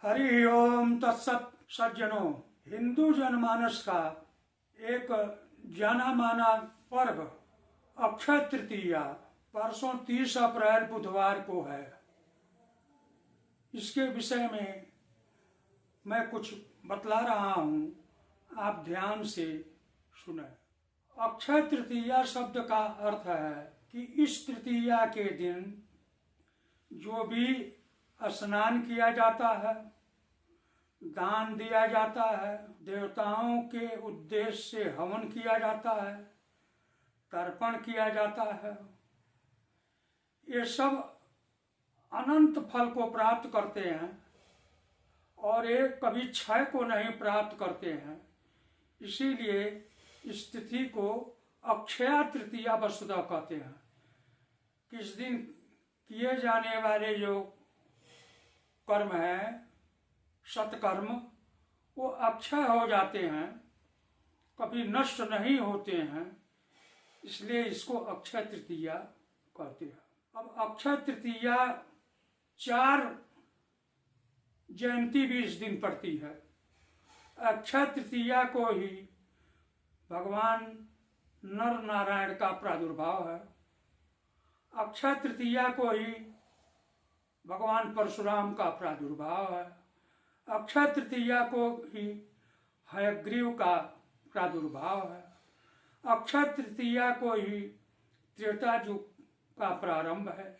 हरि ओम तत्सत। सज्जनों, हिंदू जनमानस का एक जाना माना पर्व अक्षय तृतीया परसों 30 अप्रैल बुधवार को है। इसके विषय में मैं कुछ बतला रहा हूँ, आप ध्यान से सुने। अक्षय तृतीया शब्द का अर्थ है कि इस तृतीया के दिन जो भी स्नान किया जाता है, दान दिया जाता है, देवताओं के उद्देश्य से हवन किया जाता है, तर्पण किया जाता है, ये सब अनंत फल को प्राप्त करते हैं और ये कभी क्षय को नहीं प्राप्त करते हैं। इसीलिए इस तिथि को अक्षय तृतीया वसुधा कहते हैं। किस दिन किए जाने वाले जो कर्म है, सत्कर्म, वो अक्षय हो जाते हैं, कभी नष्ट नहीं होते हैं, इसलिए इसको अक्षय तृतीया कहते हैं। अब अक्षय तृतीया 4 जयंती भी इस दिन पड़ती है। अक्षय तृतीया को ही भगवान नर नारायण का प्रादुर्भाव है। अक्षय तृतीया को ही भगवान परशुराम का प्रादुर्भाव है। अक्षय तृतीया को ही हयग्रीव का प्रादुर्भाव है। अक्षय तृतीया को ही त्रेता युग का प्रारंभ है।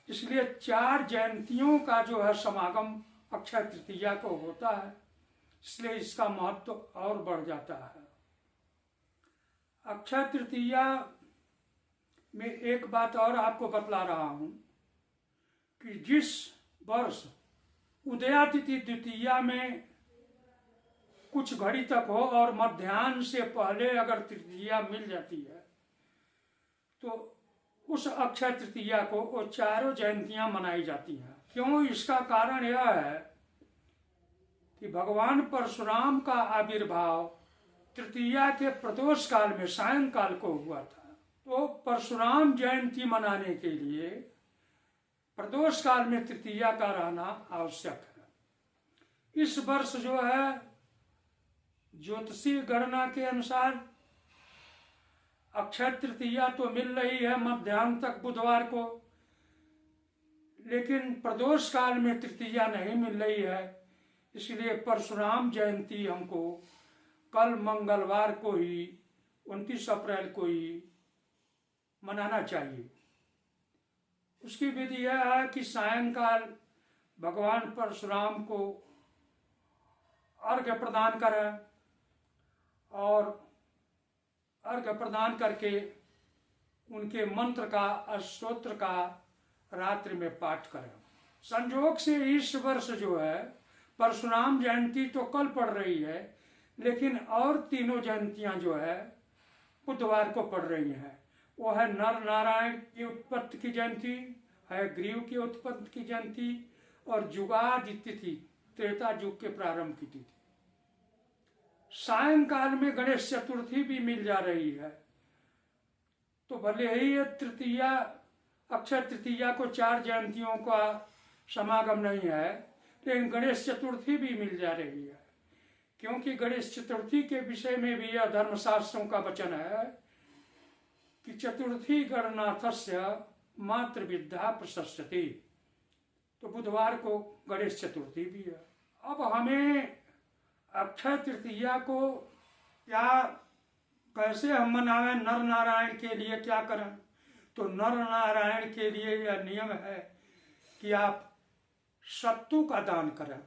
इसलिए 4 जयंतियों का जो है समागम अक्षय तृतीया को होता है, इसलिए इसका महत्व और बढ़ जाता है। अक्षय तृतीया में एक बात और आपको बतला रहा हूं कि जिस वर्ष उदयातिथि द्वितीया में कुछ घड़ी तक हो और मध्याह्न से पहले अगर तृतीया मिल जाती है तो उस अक्षय तृतीया को वो 4 जयंतियां मनाई जाती हैं। क्यों? इसका कारण यह है कि भगवान परशुराम का आविर्भाव तृतीया के प्रदोष काल में सायंकाल को हुआ था। तो परशुराम जयंती मनाने के लिए प्रदोष काल में तृतीया का रहना आवश्यक है। इस वर्ष जो है ज्योतिषीय गणना के अनुसार अक्षय तृतीया तो मिल रही है मध्याह्न तक बुधवार को, लेकिन प्रदोष काल में तृतीया नहीं मिल रही है। इसलिए परशुराम जयंती हमको कल मंगलवार को ही 29 अप्रैल को ही मनाना चाहिए। उसकी विधि यह है कि सायंकाल भगवान परशुराम को अर्घ्य प्रदान करें और अर्घ्य प्रदान करके उनके मंत्र का, स्तोत्र का रात्रि में पाठ करें। संयोग से इस वर्ष जो है परशुराम जयंती तो कल पड़ रही है, लेकिन और 3 जयंतियां जो है बुधवार को पड़ रही हैं। वो है नर नारायण की उत्पत्ति की जयंती, है ग्रीव की उत्पत्ति की जयंती और जुगादि तिथि त्रेता युग के प्रारंभ की तिथि। सायंकाल में गणेश चतुर्थी भी मिल जा रही है। तो भले ही ये तृतीया, अक्षय तृतीया को 4 जयंतियों का समागम नहीं है, लेकिन गणेश चतुर्थी भी मिल जा रही है। क्योंकि गणेश चतुर्थी के विषय में भी यह धर्मशास्त्रों का वचन है कि चतुर्थी गणनाथस्य मात्र विद्या प्रशस्यति। तो बुधवार को गणेश चतुर्थी भी है। अब हमें अक्षय तृतीया को कैसे हम मनावें, नर नारायण के लिए क्या करें? तो नर नारायण के लिए यह नियम है कि आप सत्तू का दान करें,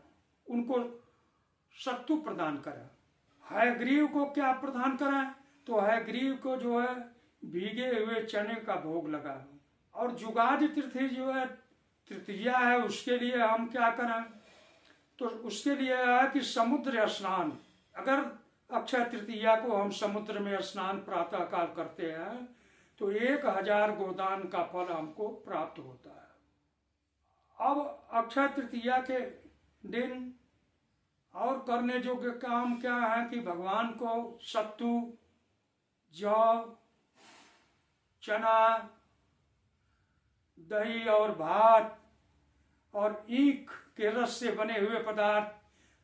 उनको सत्तू प्रदान करें। हयग्रीव को क्या प्रदान करें? तो हयग्रीव को जो है भीगे हुए चने का भोग लगा। और जुगादि तिथि जो है तृतीया है, उसके लिए हम क्या करें? तो उसके लिए है कि समुद्र स्नान। अगर अक्षय तृतीया को हम समुद्र में स्नान प्रातः काल करते हैं तो 1000 गोदान का फल हमको प्राप्त होता है। अब अक्षय तृतीया के दिन और करने योग्य काम क्या है कि भगवान को सत्तू, जौ, चना, दही और भात और ईख के रस से बने हुए पदार्थ,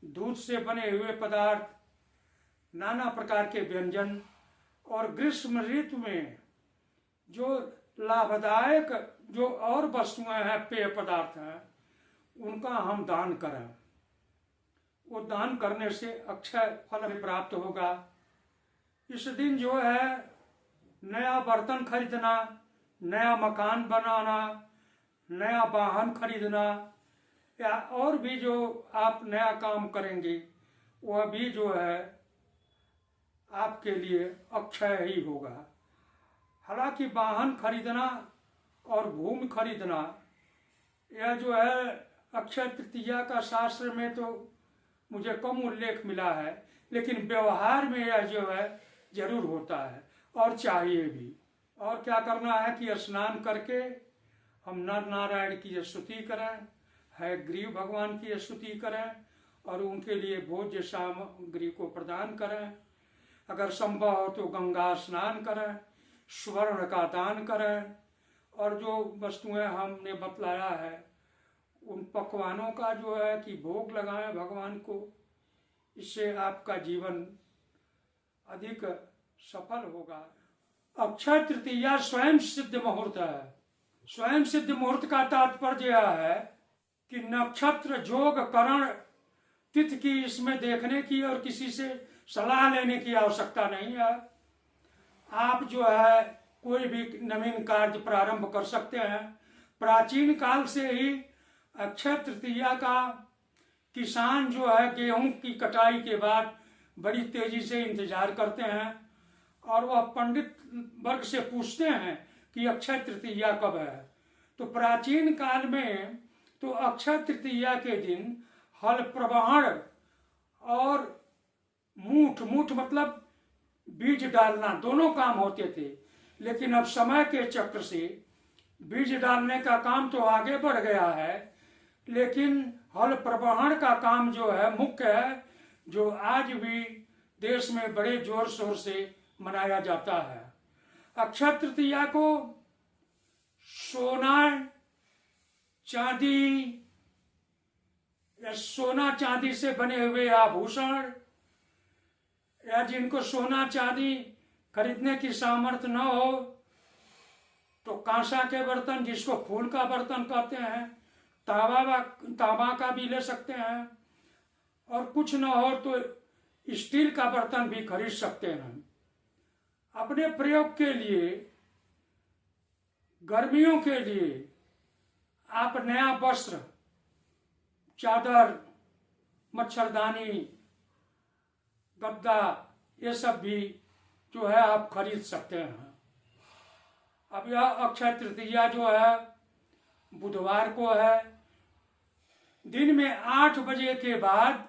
दूध से बने हुए पदार्थ, नाना प्रकार के व्यंजन, और ग्रीष्म ऋतु में जो लाभदायक जो और वस्तुएं हैं, पेय पदार्थ हैं, उनका हम दान करें। वो दान करने से अक्षय फल हमें प्राप्त होगा। इस दिन जो है नया बर्तन खरीदना, नया मकान बनाना, नया वाहन खरीदना, या और भी जो आप नया काम करेंगे वह भी जो है आपके लिए अक्षय ही होगा। हालांकि वाहन खरीदना और भूमि खरीदना यह जो है अक्षय तृतीया का शास्त्र में तो मुझे कम उल्लेख मिला है, लेकिन व्यवहार में यह जो है जरूर होता है और चाहिए भी। और क्या करना है कि स्नान करके हम नर नारायण की स्तुति करें, है ग्रीव भगवान की स्तुति करें और उनके लिए भोज्य सामग्री को प्रदान करें। अगर संभव हो तो गंगा स्नान करें, स्वर्ण का दान करें, और जो वस्तुएं हमने बतलाया है उन पकवानों का जो है कि भोग लगाएं भगवान को। इससे आपका जीवन अधिक सफल होगा। अक्षय तृतीया स्वयं सिद्ध मुहूर्त है। स्वयं सिद्ध मुहूर्त का तात्पर्य यह है कि नक्षत्र, जोग, करण, तिथि की इसमें देखने की और किसी से सलाह लेने की आवश्यकता नहीं है। आप जो है कोई भी नवीन कार्य प्रारंभ कर सकते हैं। प्राचीन काल से ही अक्षय तृतीया का किसान जो है गेहूं की कटाई के बाद बड़ी तेजी से इंतजार करते हैं और वह पंडित वर्ग से पूछते हैं कि अक्षय तृतीया कब है। तो प्राचीन काल में तो अक्षय तृतीया के दिन हल प्रवहण और मूठ मतलब बीज डालना, दोनों काम होते थे। लेकिन अब समय के चक्र से बीज डालने का काम तो आगे बढ़ गया है, लेकिन हल प्रवहण का काम जो है मुख्य है, जो आज भी देश में बड़े जोर शोर से मनाया जाता है। अक्षय तृतीया को सोना चांदी या सोना चांदी से बने हुए आभूषण, या जिनको सोना चांदी खरीदने की सामर्थ्य न हो तो कांसा के बर्तन, जिसको फूल का बर्तन कहते हैं, तांबा का भी ले सकते हैं, और कुछ न हो तो स्टील का बर्तन भी खरीद सकते हैं। अपने प्रयोग के लिए, गर्मियों के लिए आप नया वस्त्र, चादर, मच्छरदानी, गद्दा, ये सब भी जो है आप खरीद सकते हैं। अब यह अक्षय तृतीया जो है बुधवार को है। दिन में 8 बजे के बाद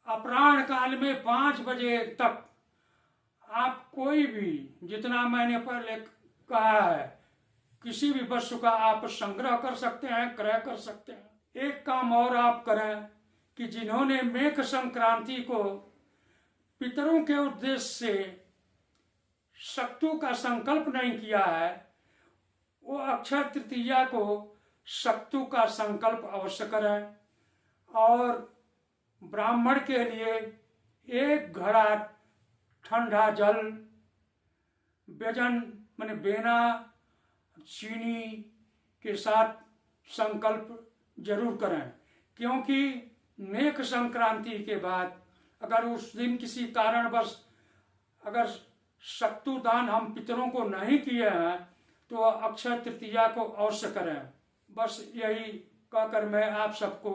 अपराह्न काल में 5 बजे तक आप कोई भी, जितना मैंने पहले कहा है, किसी भी वस्तु का आप संग्रह कर सकते हैं, क्रय कर सकते हैं। एक काम और आप करें कि जिन्होंने मेघ संक्रांति को पितरों के उद्देश्य से शक्तु का संकल्प नहीं किया है, वो अक्षय तृतीया को शक्तु का संकल्प अवश्य करें। और ब्राह्मण के लिए 1 घड़ा ठंडा जल, व्यंजन माने बेना, चीनी के साथ संकल्प जरूर करें, क्योंकि मेघ संक्रांति के बाद अगर उस दिन किसी कारणवश अगर शक्तु दान हम पितरों को नहीं किए हैं तो अक्षय तृतीया को अवश्य करें। बस यही कहकर मैं आप सबको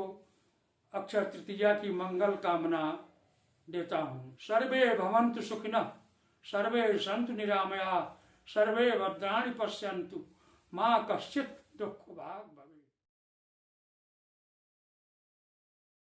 अक्षय तृतीया की मंगल कामना देता हूँ। सर्वे भवन्तु सुखिनः, सर्वे सन्तु निरामया, सर्वे भद्राणि पश्यन्तु, माँ कश्चित् दुःख भाग्।